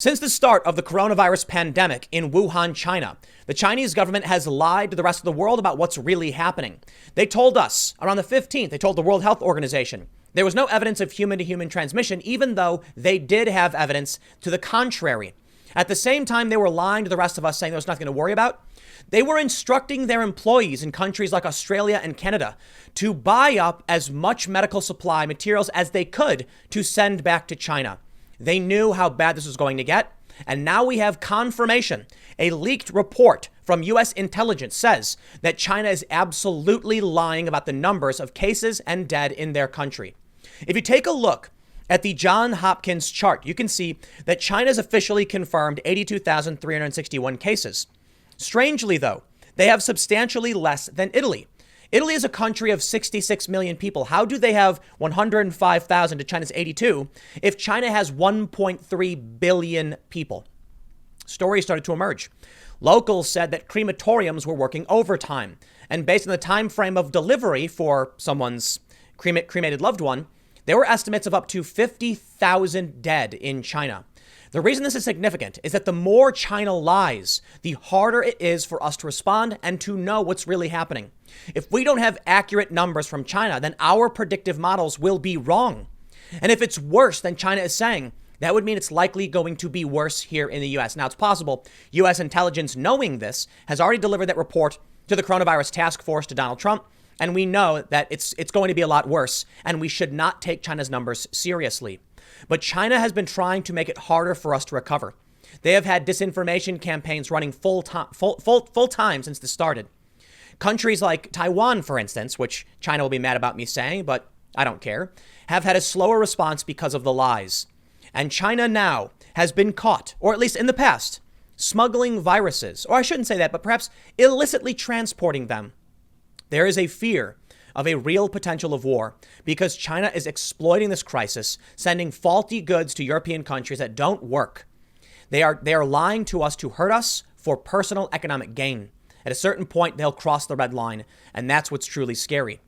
Since the start of the coronavirus pandemic in Wuhan, China, the Chinese government has lied to the rest of the world about what's really happening. They told us around the 15th, they told the World Health Organization there was no evidence of human-to-human transmission, even though they did have evidence to the contrary. At the same time, they were lying to the rest of us, saying there was nothing to worry about. They were instructing their employees in countries like Australia and Canada to buy up as much medical supply materials as they could to send back to China. They knew how bad this was going to get. And now we have confirmation. A leaked report from U.S. intelligence says that China is absolutely lying about the numbers of cases and dead in their country. If you take a look at the Johns Hopkins chart, you can see that China's officially confirmed 82,361 cases. Strangely, though, they have substantially less than Italy. Italy is a country of 66 million people. How do they have 105,000 to China's 82 if China has 1.3 billion people? Stories started to emerge. Locals said that crematoriums were working overtime. And based on the time frame of delivery for someone's cremated loved one, there were estimates of up to 50,000 dead in China. The reason this is significant is that the more China lies, the harder it is for us to respond and to know what's really happening. If we don't have accurate numbers from China, then our predictive models will be wrong. And if it's worse than China is saying, that would mean it's likely going to be worse here in the U.S. Now, it's possible U.S. intelligence, knowing this, has already delivered that report to the coronavirus task force, to Donald Trump. And we know that it's going to be a lot worse, and we should not take China's numbers seriously. But China has been trying to make it harder for us to recover. They have had disinformation campaigns running full time since this started. Countries like Taiwan, for instance, which China will be mad about me saying, but I don't care, have had a slower response because of the lies. And China now has been caught, or at least in the past, smuggling viruses, or I shouldn't say that, but perhaps illicitly transporting them. There is a fear of a real potential of war because China is exploiting this crisis, sending faulty goods to European countries that don't work. They are lying to us to hurt us for personal economic gain. At a certain point, they'll cross the red line, and that's what's truly scary.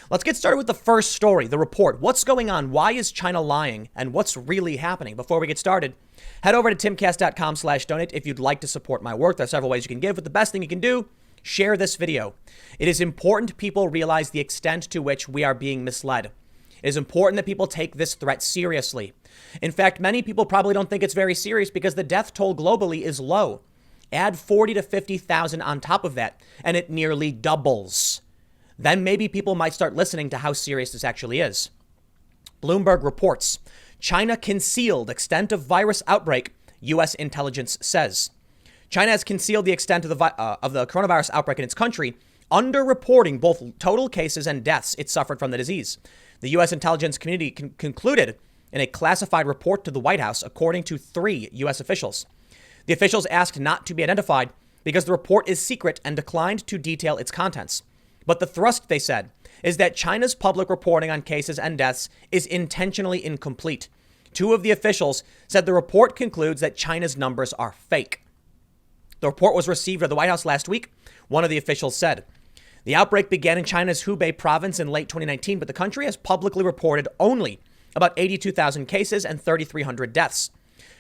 Let's get started with the first story, the report. What's going on? Why is China lying? And what's really happening? Before we get started, head over to timcast.com/donate if you'd like to support my work. There are several ways you can give, but the best thing you can do, share this video. It is important people realize the extent to which we are being misled. It is important that people take this threat seriously. In fact, many people probably don't think it's very serious because the death toll globally is low. Add 40 to 50,000 on top of that, and it nearly doubles. Then maybe people might start listening to how serious this actually is. Bloomberg reports, China concealed extent of virus outbreak, U.S. intelligence says. China has concealed the extent of the coronavirus outbreak in its country, underreporting both total cases and deaths it suffered from the disease. The U.S. intelligence community concluded in a classified report to the White House, according to 3 U.S. officials. The officials asked not to be identified because the report is secret and declined to detail its contents. But the thrust, they said, is that China's public reporting on cases and deaths is intentionally incomplete. 2 of the officials said the report concludes that China's numbers are fake. The report was received at the White House last week. One of the officials said, the outbreak began in China's Hubei province in late 2019, but the country has publicly reported only about 82,000 cases and 3,300 deaths,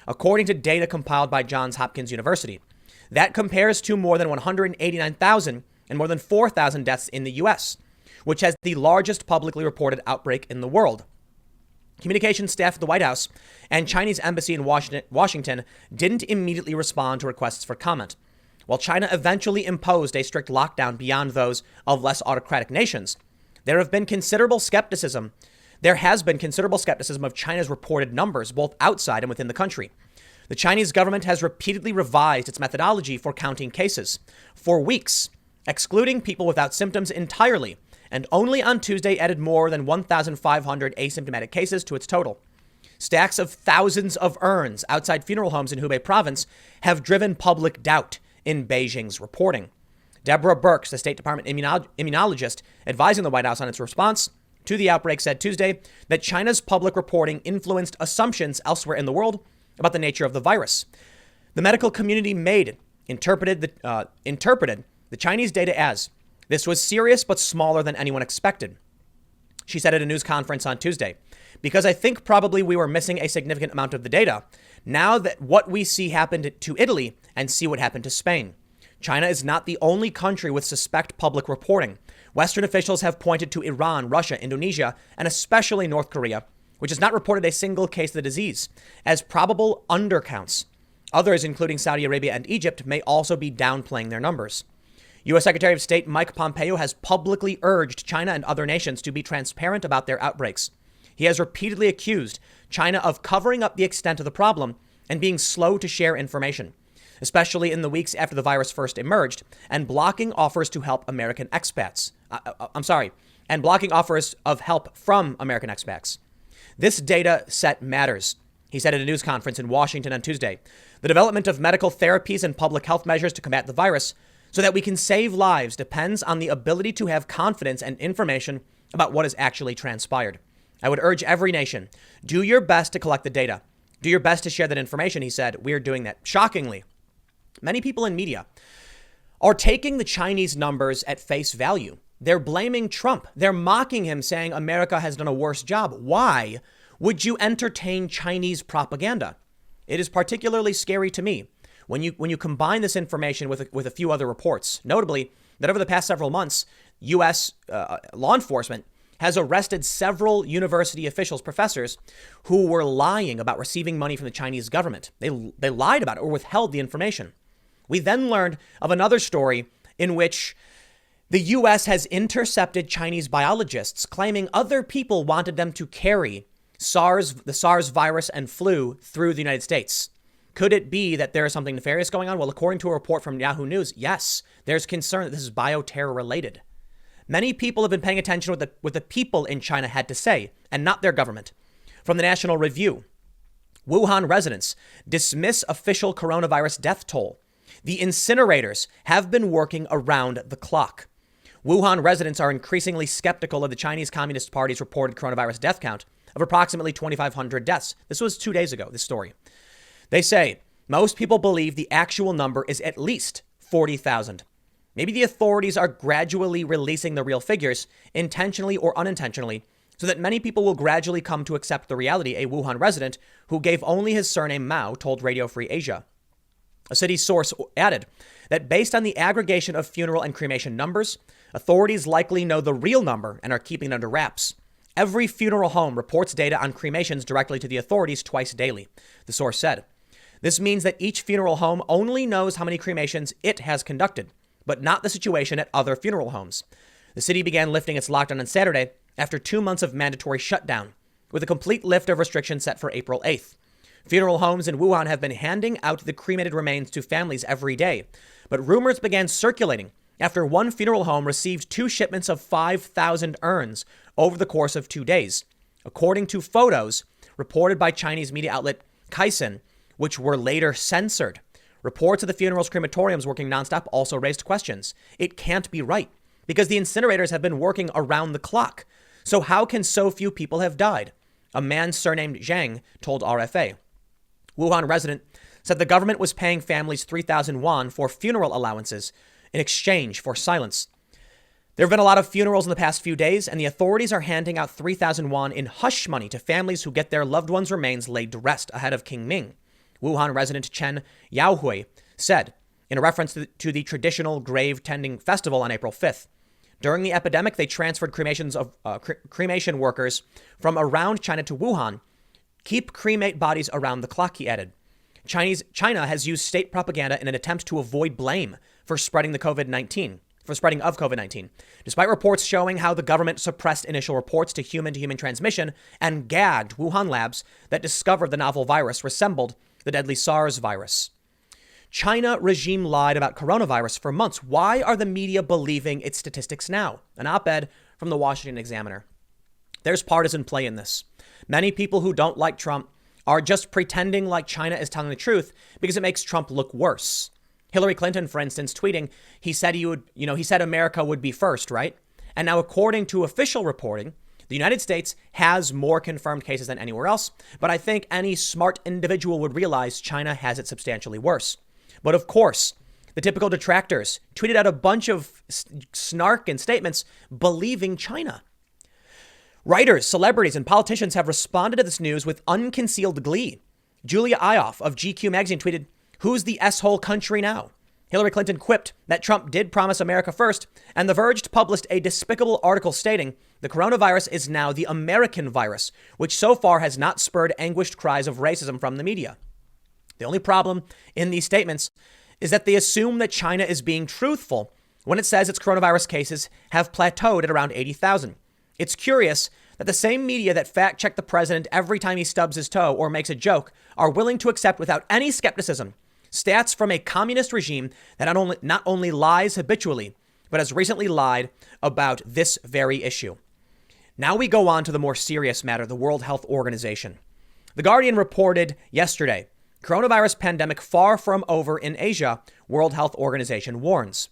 according to data compiled by Johns Hopkins University. That compares to more than 189,000 and more than 4,000 deaths in the U.S., which has the largest publicly reported outbreak in the world. Communications staff at the White House and Chinese embassy in Washington didn't immediately respond to requests for comment. While China eventually imposed a strict lockdown beyond those of less autocratic nations, there has been considerable skepticism of China's reported numbers, both outside and within the country. The Chinese government has repeatedly revised its methodology for counting cases. For weeks, excluding people without symptoms entirely, and only on Tuesday added more than 1,500 asymptomatic cases to its total. Stacks of thousands of urns outside funeral homes in Hubei province have driven public doubt in Beijing's reporting. Deborah Birx, the State Department immunologist advising the White House on its response to the outbreak, said Tuesday that China's public reporting influenced assumptions elsewhere in the world about the nature of the virus. The medical community interpreted the Chinese data as this was serious but smaller than anyone expected. She said at a news conference on Tuesday, because I think probably we were missing a significant amount of the data. Now that what we see happened to Italy and see what happened to Spain. China is not the only country with suspect public reporting. Western officials have pointed to Iran, Russia, Indonesia, and especially North Korea, which has not reported a single case of the disease, as probable undercounts. Others, including Saudi Arabia and Egypt, may also be downplaying their numbers. U.S. Secretary of State Mike Pompeo has publicly urged China and other nations to be transparent about their outbreaks. He has repeatedly accused China of covering up the extent of the problem and being slow to share information, especially in the weeks after the virus first emerged, and blocking offers to help American expats. And blocking offers of help from American expats. This data set matters, he said at a news conference in Washington on Tuesday. The development of medical therapies and public health measures to combat the virus so that we can save lives depends on the ability to have confidence and information about what has actually transpired. I would urge every nation, do your best to collect the data. Do your best to share that information, he said. We are doing that. Shockingly, many people in media are taking the Chinese numbers at face value. They're blaming Trump. They're mocking him, saying America has done a worse job. Why would you entertain Chinese propaganda? It is particularly scary to me when you combine this information with a few other reports, notably that over the past several months, U.S. Law enforcement has arrested several university officials, professors, who were lying about receiving money from the Chinese government. They lied about it or withheld the information. We then learned of another story in which the U.S. has intercepted Chinese biologists claiming other people wanted them to carry the SARS virus and flu through the United States. Could it be that there is something nefarious going on? Well, according to a report from Yahoo News, yes, there's concern that this is bioterror related. Many people have been paying attention to what the people in China had to say, and not their government. From the National Review, Wuhan residents dismiss official coronavirus death toll. The incinerators have been working around the clock. Wuhan residents are increasingly skeptical of the Chinese Communist Party's reported coronavirus death count of approximately 2,500 deaths. This was 2 days ago, this story. They say most people believe the actual number is at least 40,000. Maybe the authorities are gradually releasing the real figures, intentionally or unintentionally, so that many people will gradually come to accept the reality, a Wuhan resident who gave only his surname Mao told Radio Free Asia. A city source added that based on the aggregation of funeral and cremation numbers, authorities likely know the real number and are keeping it under wraps. Every funeral home reports data on cremations directly to the authorities twice daily, the source said. This means that each funeral home only knows how many cremations it has conducted, but not the situation at other funeral homes. The city began lifting its lockdown on Saturday after 2 months of mandatory shutdown, with a complete lift of restrictions set for April 8th. Funeral homes in Wuhan have been handing out the cremated remains to families every day, but rumors began circulating after one funeral home received 2 shipments of 5,000 urns over the course of 2 days, according to photos reported by Chinese media outlet Caixin, which were later censored. Reports of the funerals' crematoriums working nonstop also raised questions. It can't be right, because the incinerators have been working around the clock. So how can so few people have died? A man surnamed Zhang told RFA. Wuhan resident said the government was paying families 3,000 won for funeral allowances in exchange for silence. There have been a lot of funerals in the past few days, and the authorities are handing out 3,000 won in hush money to families who get their loved ones' remains laid to rest ahead of King Ming. Wuhan resident Chen Yaohui said in a reference to the traditional grave tending festival on April 5th. During the epidemic, they transferred cremation workers from around China to Wuhan. Keep cremate bodies around the clock, he added. China has used state propaganda in an attempt to avoid blame for spreading of COVID-19. Despite reports showing how the government suppressed initial reports to human transmission and gagged Wuhan labs that discovered the novel virus resembled the deadly SARS virus. China regime lied about coronavirus for months. Why are the media believing its statistics now? An op-ed from the Washington Examiner. There's partisan play in this. Many people who don't like Trump are just pretending like China is telling the truth because it makes Trump look worse. Hillary Clinton, for instance, tweeting, he said America would be first, right? And now, according to official reporting, the United States has more confirmed cases than anywhere else. But I think any smart individual would realize China has it substantially worse. But of course, the typical detractors tweeted out a bunch of snark and statements believing China. Writers, celebrities, and politicians have responded to this news with unconcealed glee. Julia Ioffe of GQ magazine tweeted, "Who's the S-hole country now?" Hillary Clinton quipped that Trump did promise America first, and The Verge published a despicable article stating the coronavirus is now the American virus, which so far has not spurred anguished cries of racism from the media. The only problem in these statements is that they assume that China is being truthful when it says its coronavirus cases have plateaued at around 80,000. It's curious that the same media that fact-check the president every time he stubs his toe or makes a joke are willing to accept without any skepticism stats from a communist regime that not only lies habitually, but has recently lied about this very issue. Now we go on to the more serious matter, the World Health Organization. The Guardian reported yesterday, coronavirus pandemic far from over in Asia, World Health Organization warns.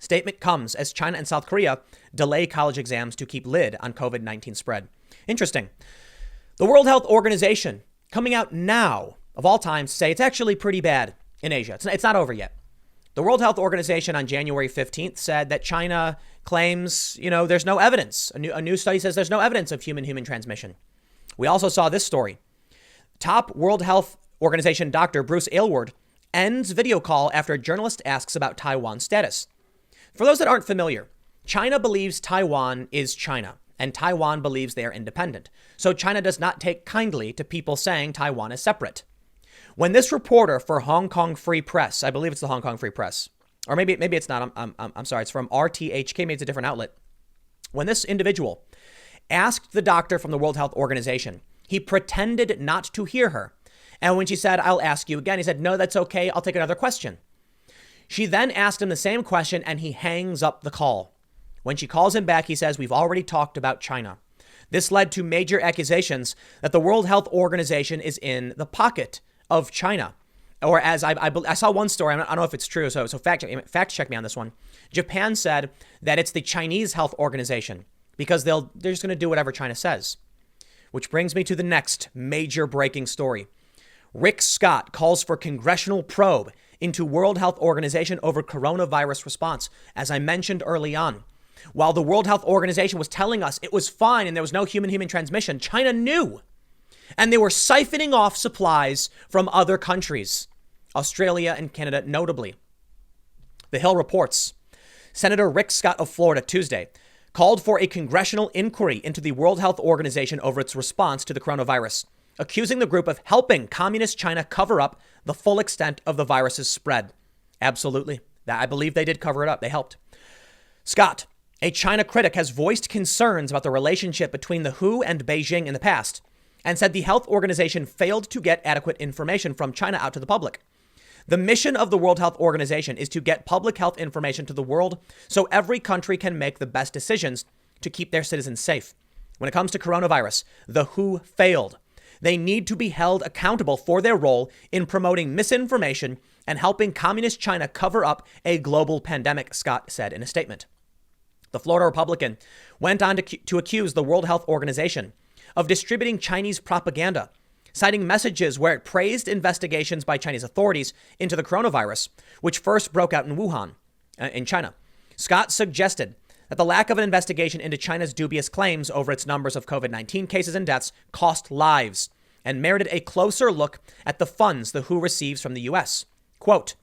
Statement comes as China and South Korea delay college exams to keep lid on COVID-19 spread. Interesting. The World Health Organization coming out now, of all times, to say it's actually pretty bad in Asia. It's not over yet. The World Health Organization on January 15th said that China claims, there's no evidence. A new study says there's no evidence of human-human transmission. We also saw this story. Top World Health Organization Dr. Bruce Aylward ends video call after a journalist asks about Taiwan's status. For those that aren't familiar, China believes Taiwan is China, and Taiwan believes they are independent. So China does not take kindly to people saying Taiwan is separate. When this reporter for Hong Kong Free Press, I believe it's the Hong Kong Free Press, or maybe it's not, I'm sorry, it's from RTHK, maybe it's a different outlet. When this individual asked the doctor from the World Health Organization, he pretended not to hear her. And when she said, "I'll ask you again," he said, "No, that's okay. I'll take another question." She then asked him the same question and he hangs up the call. When she calls him back, he says, "We've already talked about China." This led to major accusations that the World Health Organization is in the pocket of China. Or as I saw one story, I don't know if it's true, so fact check me on this one. Japan said that it's the Chinese Health Organization because they're just going to do whatever China says. Which brings me to the next major breaking story. Rick Scott calls for congressional probe into World Health Organization over coronavirus response. As I mentioned early on, while the World Health Organization was telling us it was fine and there was no human-human transmission, China knew. And they were siphoning off supplies from other countries, Australia and Canada notably. The Hill reports, Senator Rick Scott of Florida Tuesday called for a congressional inquiry into the World Health Organization over its response to the coronavirus, accusing the group of helping communist China cover up the full extent of the virus's spread. Absolutely. I believe they did cover it up. They helped. Scott, a China critic, has voiced concerns about the relationship between the WHO and Beijing in the past and said the health organization failed to get adequate information from China out to the public. The mission of the World Health Organization is to get public health information to the world so every country can make the best decisions to keep their citizens safe. When it comes to coronavirus, the WHO failed. They need to be held accountable for their role in promoting misinformation and helping communist China cover up a global pandemic, Scott said in a statement. The Florida Republican went on to accuse the World Health Organization of distributing Chinese propaganda, citing messages where it praised investigations by Chinese authorities into the coronavirus, which first broke out in Wuhan, in China. Scott suggested that the lack of an investigation into China's dubious claims over its numbers of COVID-19 cases and deaths cost lives and merited a closer look at the funds the WHO receives from the U.S. Quote,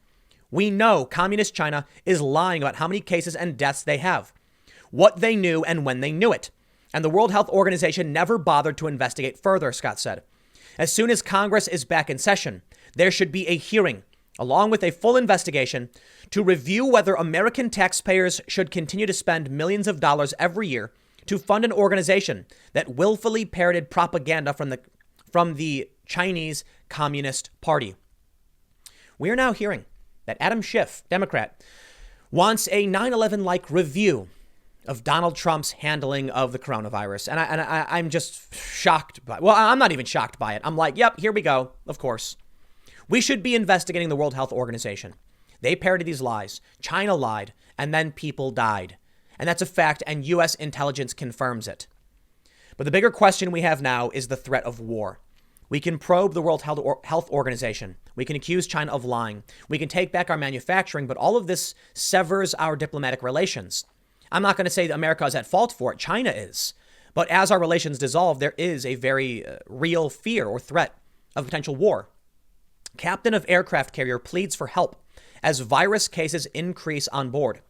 "We know communist China is lying about how many cases and deaths they have, what they knew and when they knew it. And the World Health Organization never bothered to investigate further," Scott said. As soon as Congress is back in session, there should be a hearing, along with a full investigation, to review whether American taxpayers should continue to spend millions of dollars every year to fund an organization that willfully parroted propaganda from the Chinese Communist Party. We are now hearing that Adam Schiff, Democrat, wants a 9/11-like review of Donald Trump's handling of the coronavirus. And I'm just shocked by it. Well, I'm not even shocked by it. I'm like, yep, here we go. Of course. We should be investigating the World Health Organization. They parroted these lies. China lied, and then people died. And that's a fact, and U.S. intelligence confirms it. But the bigger question we have now is the threat of war. We can probe the World Health Organization. We can accuse China of lying. We can take back our manufacturing, but all of this severs our diplomatic relations. I'm not going to say that America is at fault for it. China is. But as our relations dissolve, there is a very real fear or threat of potential war. Captain of aircraft carrier pleads for help as virus cases increase on board.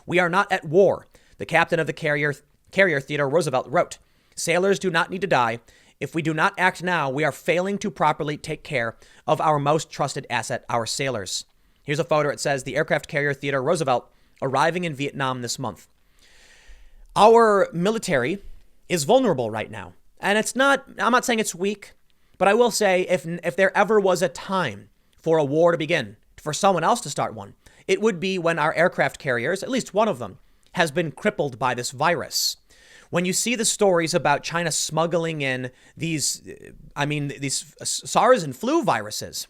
We are not at war, the captain of the carrier Theodore Roosevelt wrote. Sailors do not need to die. If we do not act now, we are failing to properly take care of our most trusted asset, our sailors. Here's a photo. It says the aircraft carrier Theodore Roosevelt arriving in Vietnam this month. Our military is vulnerable right now. And I'm not saying it's weak, but I will say if there ever was a time for a war to begin, for someone else to start one, it would be when our aircraft carriers, at least one of them, has been crippled by this virus. When you see the stories about China smuggling in these SARS and flu viruses,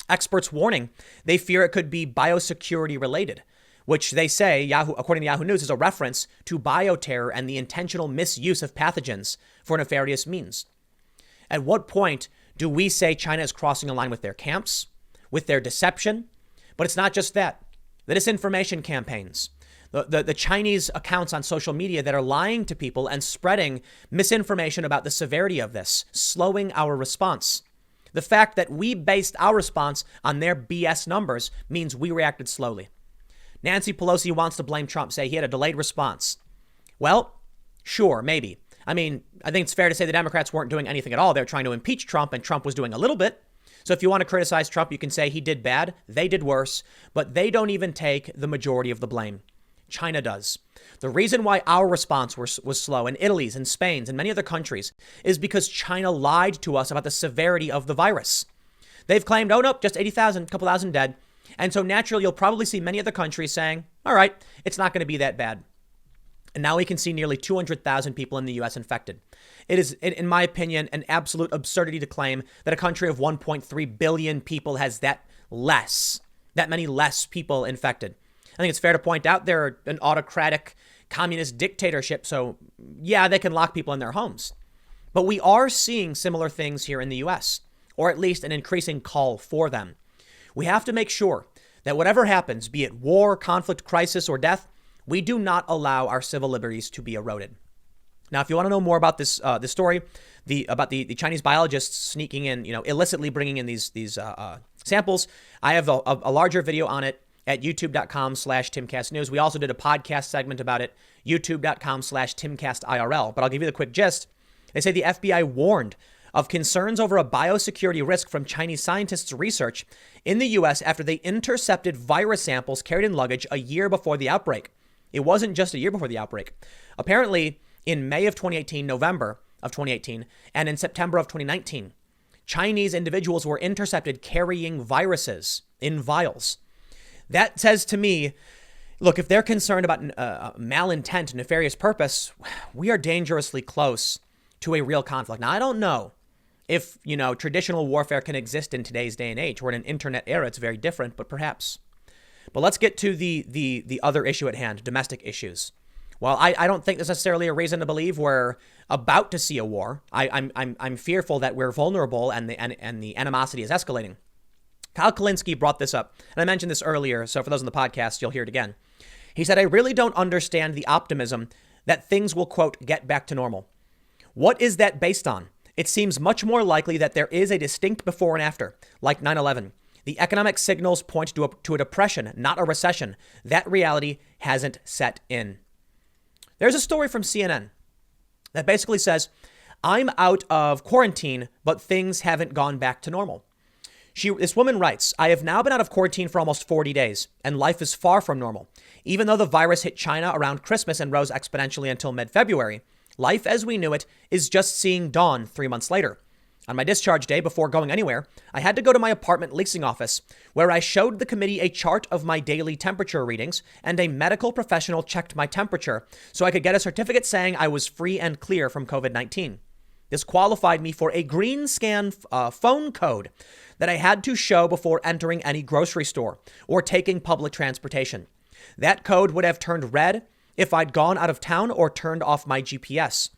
experts warning they fear it could be biosecurity related, which they say, according to Yahoo News, is a reference to bioterror and the intentional misuse of pathogens for nefarious means. At what point do we say China is crossing a line with their camps, with their deception? But it's not just that. The disinformation campaigns, the Chinese accounts on social media that are lying to people and spreading misinformation about the severity of this, slowing our response. The fact that we based our response on their BS numbers means we reacted slowly. Nancy Pelosi wants to blame Trump, say he had a delayed response. Well, sure, maybe. I think it's fair to say the Democrats weren't doing anything at all. They're trying to impeach Trump, and Trump was doing a little bit. So if you want to criticize Trump, you can say he did bad. They did worse, but they don't even take the majority of the blame. China does. The reason why our response was slow, and Italy's and Spain's and many other countries, is because China lied to us about the severity of the virus. They've claimed, oh, nope, just 80,000, a couple thousand dead. And so naturally, you'll probably see many other countries saying, all right, it's not going to be that bad. And now we can see nearly 200,000 people in the U.S. infected. It is, in my opinion, an absolute absurdity to claim that a country of 1.3 billion people has that many less people infected. I think it's fair to point out they're an autocratic communist dictatorship. So yeah, they can lock people in their homes. But we are seeing similar things here in the U.S., or at least an increasing call for them. We have to make sure that whatever happens, be it war, conflict, crisis, or death, we do not allow our civil liberties to be eroded. Now, if you want to know more about this story, about the Chinese biologists sneaking in, illicitly bringing in these samples, I have a larger video on it at youtube.com/TimCastNews. We also did a podcast segment about it, youtube.com/TimCastIRL. But I'll give you the quick gist. They say the FBI warned of concerns over a biosecurity risk from Chinese scientists' research in the U.S. after they intercepted virus samples carried in luggage a year before the outbreak. It wasn't just a year before the outbreak. Apparently, in May of 2018, November of 2018, and in September of 2019, Chinese individuals were intercepted carrying viruses in vials. That says to me, look, if they're concerned about malintent, nefarious purpose, we are dangerously close to a real conflict. Now, I don't know if, traditional warfare can exist in today's day and age. We're in an internet era. It's very different, but perhaps. But let's get to the other issue at hand, domestic issues. Well, I don't think there's necessarily a reason to believe we're about to see a war. I'm fearful that we're vulnerable and the animosity is escalating. Kyle Kalinske brought this up, and I mentioned this earlier, so for those on the podcast, you'll hear it again. He said, I really don't understand the optimism that things will, quote, get back to normal. What is that based on? It seems much more likely that there is a distinct before and after, like 9/11. The economic signals point to a depression, not a recession. That reality hasn't set in. There's a story from CNN that basically says, I'm out of quarantine, but things haven't gone back to normal. This woman writes, I have now been out of quarantine for almost 40 days, and life is far from normal. Even though the virus hit China around Christmas and rose exponentially until mid-February, life as we knew it is just seeing dawn 3 months later. On my discharge day, before going anywhere, I had to go to my apartment leasing office, where I showed the committee a chart of my daily temperature readings, and a medical professional checked my temperature so I could get a certificate saying I was free and clear from COVID-19. This qualified me for a green scan phone code that I had to show before entering any grocery store or taking public transportation. That code would have turned red if I'd gone out of town or turned off my GPS.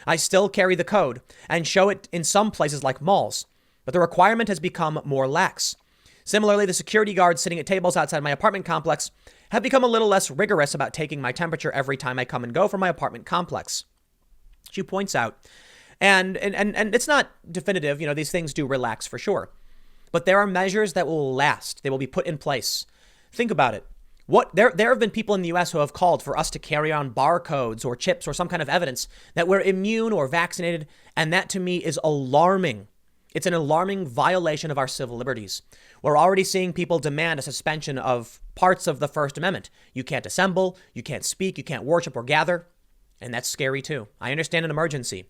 I still carry the code and show it in some places like malls, but the requirement has become more lax. Similarly, the security guards sitting at tables outside my apartment complex have become a little less rigorous about taking my temperature every time I come and go from my apartment complex. She points out And it's not definitive. These things do relax for sure. But there are measures that will last. They will be put in place. Think about it. There have been people in the US who have called for us to carry on barcodes or chips or some kind of evidence that we're immune or vaccinated. And that to me is alarming. It's an alarming violation of our civil liberties. We're already seeing people demand a suspension of parts of the First Amendment. You can't assemble, you can't speak, you can't worship or gather. And that's scary too. I understand an emergency.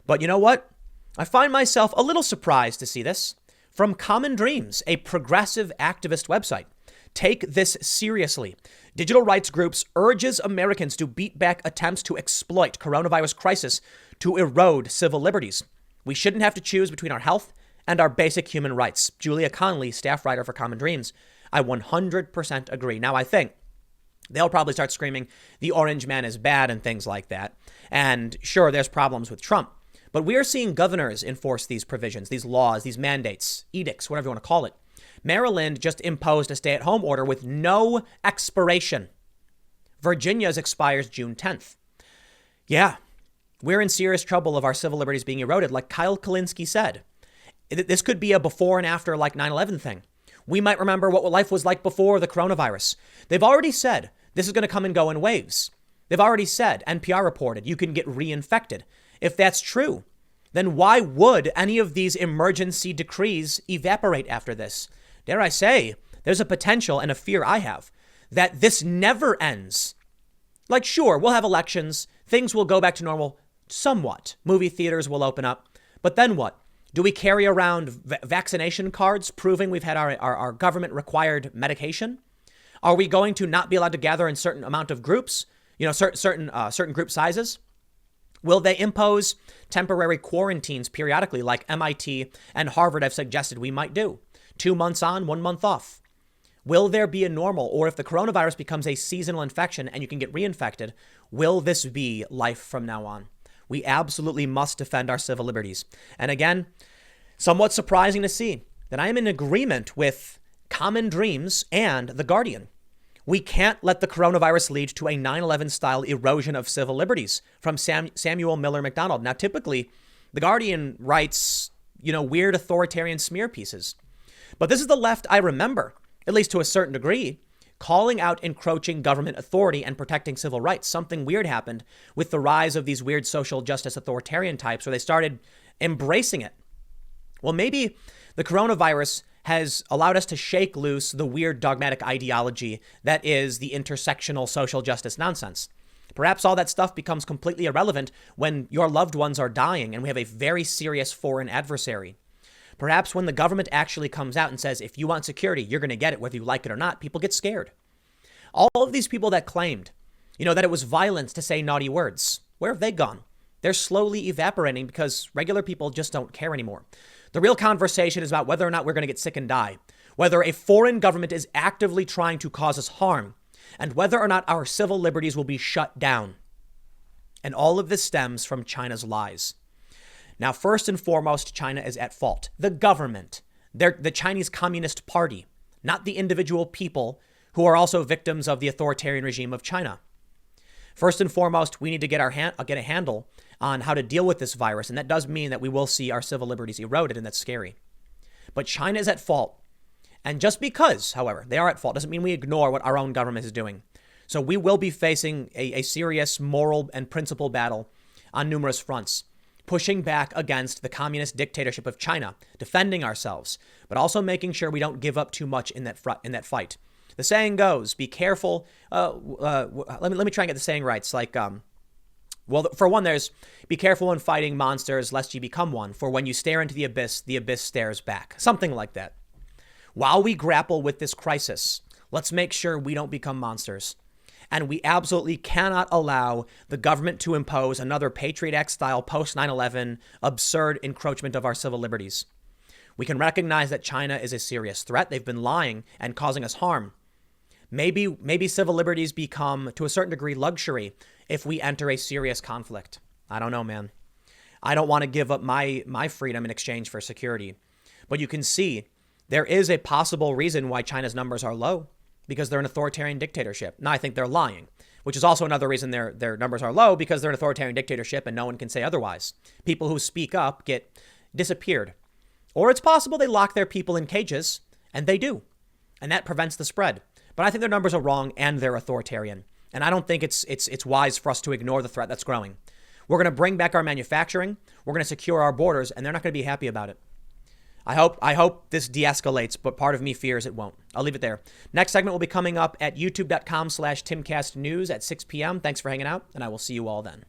But you know what? I find myself a little surprised to see this from Common Dreams, a progressive activist website. Take this seriously. Digital rights groups urges Americans to beat back attempts to exploit coronavirus crisis to erode civil liberties. We shouldn't have to choose between our health and our basic human rights. Julia Connolly, staff writer for Common Dreams. I 100% agree. Now, I think they'll probably start screaming the orange man is bad and things like that. And sure, there's problems with Trump. But we are seeing governors enforce these provisions, these laws, these mandates, edicts, whatever you want to call it. Maryland just imposed a stay-at-home order with no expiration. Virginia's expires June 10th. Yeah, we're in serious trouble of our civil liberties being eroded, like Kyle Kulinski said. This could be a before and after like 9/11 thing. We might remember what life was like before the coronavirus. They've already said this is going to come and go in waves. They've already said, NPR reported, you can get reinfected. If that's true, then why would any of these emergency decrees evaporate after this? Dare I say, there's a potential and a fear I have that this never ends. Like, sure, we'll have elections. Things will go back to normal somewhat. Movie theaters will open up. But then what? Do we carry around vaccination cards proving we've had our government required medication? Are we going to not be allowed to gather in certain amount of groups? Certain group sizes? Will they impose temporary quarantines periodically like MIT and Harvard have suggested we might do? 2 months on, 1 month off. Will there be a normal, or if the coronavirus becomes a seasonal infection and you can get reinfected, will this be life from now on? We absolutely must defend our civil liberties. And again, somewhat surprising to see that I am in agreement with Common Dreams and The Guardian. We can't let the coronavirus lead to a 9/11 style erosion of civil liberties from Samuel Miller McDonald. Now, typically, The Guardian writes, weird authoritarian smear pieces. But this is the left I remember, at least to a certain degree, calling out encroaching government authority and protecting civil rights. Something weird happened with the rise of these weird social justice authoritarian types where they started embracing it. Well, maybe the coronavirus has allowed us to shake loose the weird dogmatic ideology that is the intersectional social justice nonsense. Perhaps all that stuff becomes completely irrelevant when your loved ones are dying and we have a very serious foreign adversary. Perhaps when the government actually comes out and says, if you want security, you're going to get it, whether you like it or not, people get scared. All of these people that claimed, that it was violence to say naughty words, where have they gone? They're slowly evaporating because regular people just don't care anymore. The real conversation is about whether or not we're going to get sick and die, whether a foreign government is actively trying to cause us harm, and whether or not our civil liberties will be shut down. And all of this stems from China's lies. Now, first and foremost, China is at fault. The government, the Chinese Communist Party, not the individual people who are also victims of the authoritarian regime of China. First and foremost, we need to get a handle on how to deal with this virus. And that does mean that we will see our civil liberties eroded, and that's scary. But China is at fault. And just because, however, they are at fault doesn't mean we ignore what our own government is doing. So we will be facing a serious moral and principle battle on numerous fronts, pushing back against the communist dictatorship of China, defending ourselves, but also making sure we don't give up too much in that fight. The saying goes, be careful. Let me try and get the saying right. It's like, for one, there's be careful when fighting monsters, lest you become one. For when you stare into the abyss stares back. Something like that. While we grapple with this crisis, let's make sure we don't become monsters. And we absolutely cannot allow the government to impose another Patriot Act style post 9/11 absurd encroachment of our civil liberties. We can recognize that China is a serious threat. They've been lying and causing us harm. Maybe civil liberties become, to a certain degree, luxury if we enter a serious conflict. I don't know, man. I don't want to give up my freedom in exchange for security. But you can see there is a possible reason why China's numbers are low, because they're an authoritarian dictatorship. Now, I think they're lying, which is also another reason their numbers are low, because they're an authoritarian dictatorship and no one can say otherwise. People who speak up get disappeared. Or it's possible they lock their people in cages, and they do. And that prevents the spread. But I think their numbers are wrong and they're authoritarian. And I don't think it's wise for us to ignore the threat that's growing. We're going to bring back our manufacturing. We're going to secure our borders, and they're not going to be happy about it. I hope this de-escalates, but part of me fears it won't. I'll leave it there. Next segment will be coming up at youtube.com/timcastnews at 6 p.m. Thanks for hanging out, and I will see you all then.